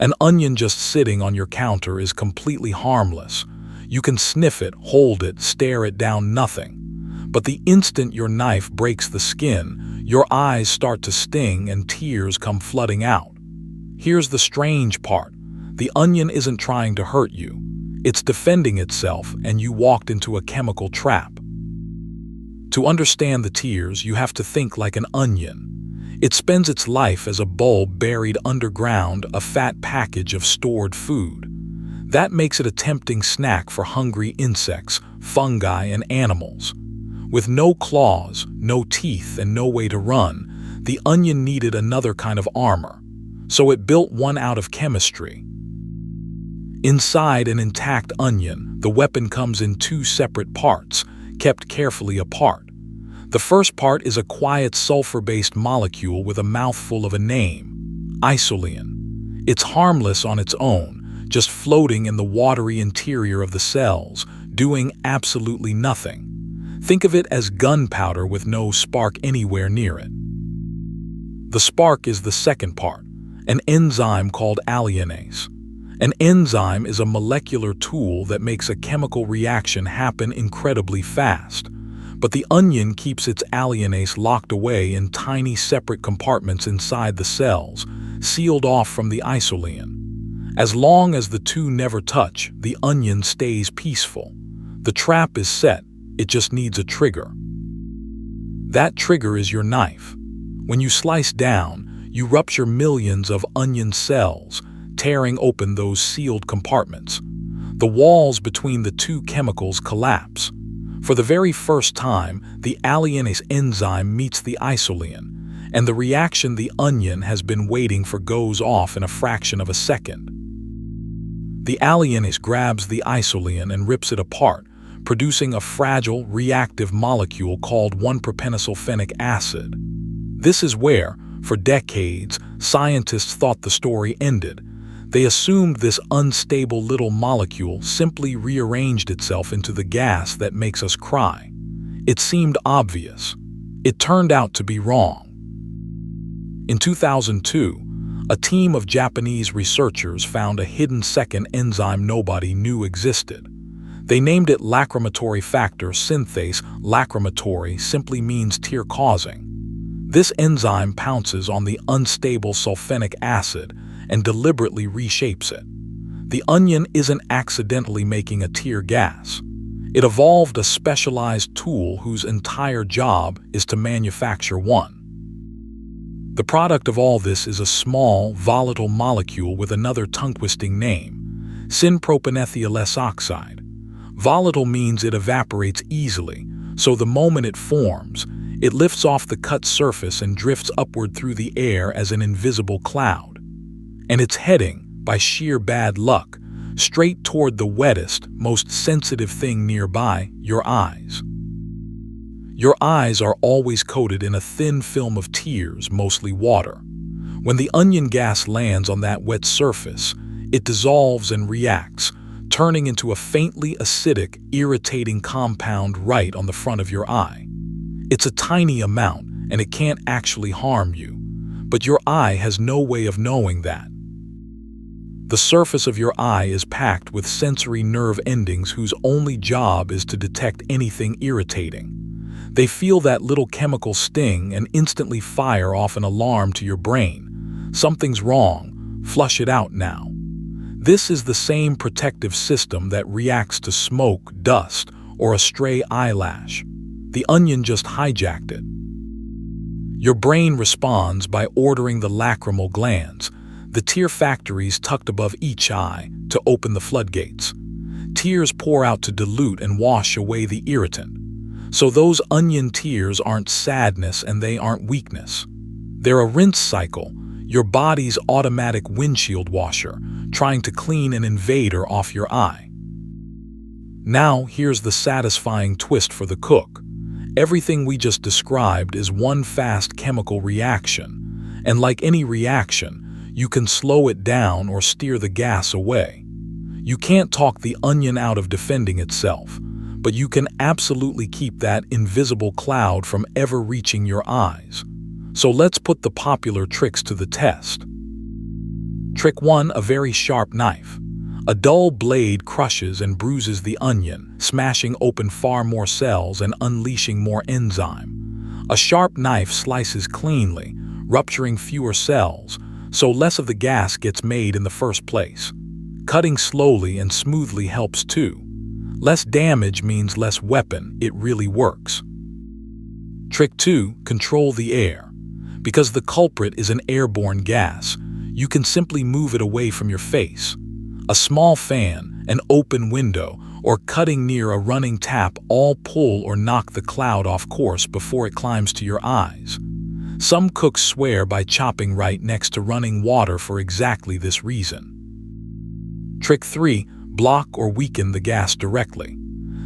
An onion just sitting on your counter is completely harmless. You can sniff it, hold it, stare it down, nothing. But the instant your knife breaks the skin, your eyes start to sting and tears come flooding out. Here's the strange part. The onion isn't trying to hurt you. It's defending itself, and you walked into a chemical trap. To understand the tears, you have to think like an onion. It spends its life as a bulb buried underground, a fat package of stored food. That makes it a tempting snack for hungry insects, fungi, and animals. With no claws, no teeth, and no way to run, the onion needed another kind of armor. So it built one out of chemistry. Inside an intact onion, the weapon comes in two separate parts, kept carefully apart. The first part is a quiet sulfur-based molecule with a mouthful of a name, Isoalliin. It's harmless on its own, just floating in the watery interior of the cells, doing absolutely nothing. Think of it as gunpowder with no spark anywhere near it. The spark is the second part, an enzyme called Alliinase. An enzyme is a molecular tool that makes a chemical reaction happen incredibly fast. But the onion keeps its Alliinase locked away in tiny separate compartments inside the cells, sealed off from the Isoalliin. As long as the two never touch, the onion stays peaceful. The trap is set, it just needs a trigger. That trigger is your knife. When you slice down, you rupture millions of onion cells, tearing open those sealed compartments. The walls between the two chemicals collapse. For the very first time, the Alliinase enzyme meets the Isoalliin, and the reaction the onion has been waiting for goes off in a fraction of a second. The Alliinase grabs the Isoalliin and rips it apart, producing a fragile, reactive molecule called 1-propanethial-phenic acid. This is where, for decades, scientists thought the story ended. They assumed this unstable little molecule simply rearranged itself into the gas that makes us cry. It seemed obvious. It turned out to be wrong. In 2002, a team of Japanese researchers found a hidden second enzyme nobody knew existed. They named it Lachrymatory factor synthase. Lachrymatory simply means tear-causing. This enzyme pounces on the unstable sulfenic acid and deliberately reshapes it. The onion isn't accidentally making a tear gas. It evolved a specialized tool whose entire job is to manufacture one. The product of all this is a small, volatile molecule with another tongue-twisting name, syn-propanethial-S-oxide. Volatile means it evaporates easily, so the moment it forms, it lifts off the cut surface and drifts upward through the air as an invisible cloud. And it's heading, by sheer bad luck, straight toward the wettest, most sensitive thing nearby, your eyes. Your eyes are always coated in a thin film of tears, mostly water. When the onion gas lands on that wet surface, it dissolves and reacts, turning into a faintly acidic, irritating compound right on the front of your eye. It's a tiny amount, and it can't actually harm you, but your eye has no way of knowing that. The surface of your eye is packed with sensory nerve endings whose only job is to detect anything irritating. They feel that little chemical sting and instantly fire off an alarm to your brain. Something's wrong, flush it out now. This is the same protective system that reacts to smoke, dust, or a stray eyelash. The onion just hijacked it. Your brain responds by ordering the lacrimal glands, the tear factories tucked above each eye, to open the floodgates. Tears pour out to dilute and wash away the irritant. So those onion tears aren't sadness and they aren't weakness. They're a rinse cycle, your body's automatic windshield washer, trying to clean an invader off your eye. Now here's the satisfying twist for the cook. Everything we just described is one fast chemical reaction, and like any reaction, you can slow it down or steer the gas away. You can't talk the onion out of defending itself, but you can absolutely keep that invisible cloud from ever reaching your eyes. So let's put the popular tricks to the test. Trick 1. A very sharp knife. A dull blade crushes and bruises the onion, smashing open far more cells and unleashing more enzyme. A sharp knife slices cleanly, rupturing fewer cells, so less of the gas gets made in the first place. Cutting slowly and smoothly helps too. Less damage means less weapon. It really works. Trick 2. Control the air. Because the culprit is an airborne gas, you can simply move it away from your face. A small fan, an open window, or cutting near a running tap all pull or knock the cloud off course before it climbs to your eyes. Some cooks swear by chopping right next to running water for exactly this reason. Trick 3. Block or weaken the gas directly.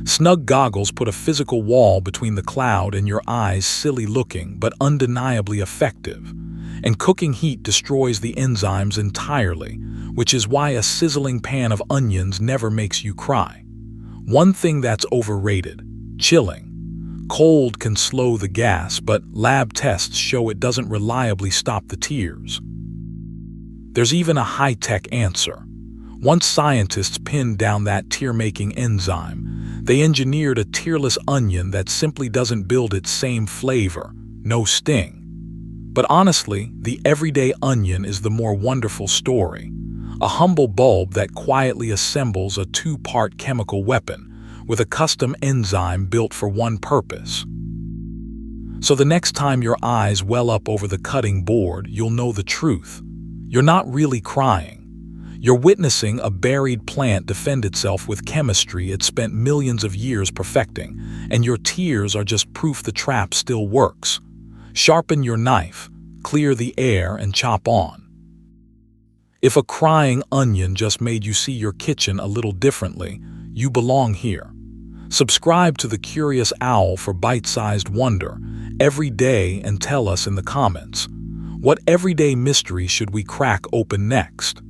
Snug goggles put a physical wall between the cloud and your eyes, silly looking but undeniably effective. And cooking heat destroys the enzymes entirely, which is why a sizzling pan of onions never makes you cry. One thing that's overrated: chilling. Cold can slow the gas, but lab tests show it doesn't reliably stop the tears. There's even a high-tech answer. Once scientists pinned down that tear-making enzyme, they engineered a tearless onion that simply doesn't build its same flavor, no sting. But honestly, the everyday onion is the more wonderful story. A humble bulb that quietly assembles a two-part chemical weapon with a custom enzyme built for one purpose. So the next time your eyes well up over the cutting board, you'll know the truth. You're not really crying. You're witnessing a buried plant defend itself with chemistry it spent millions of years perfecting, and your tears are just proof the trap still works. Sharpen your knife, clear the air, and chop on. If a crying onion just made you see your kitchen a little differently, you belong here. Subscribe to the Curious Owl for bite-sized wonder every day and tell us in the comments, what everyday mystery should we crack open next?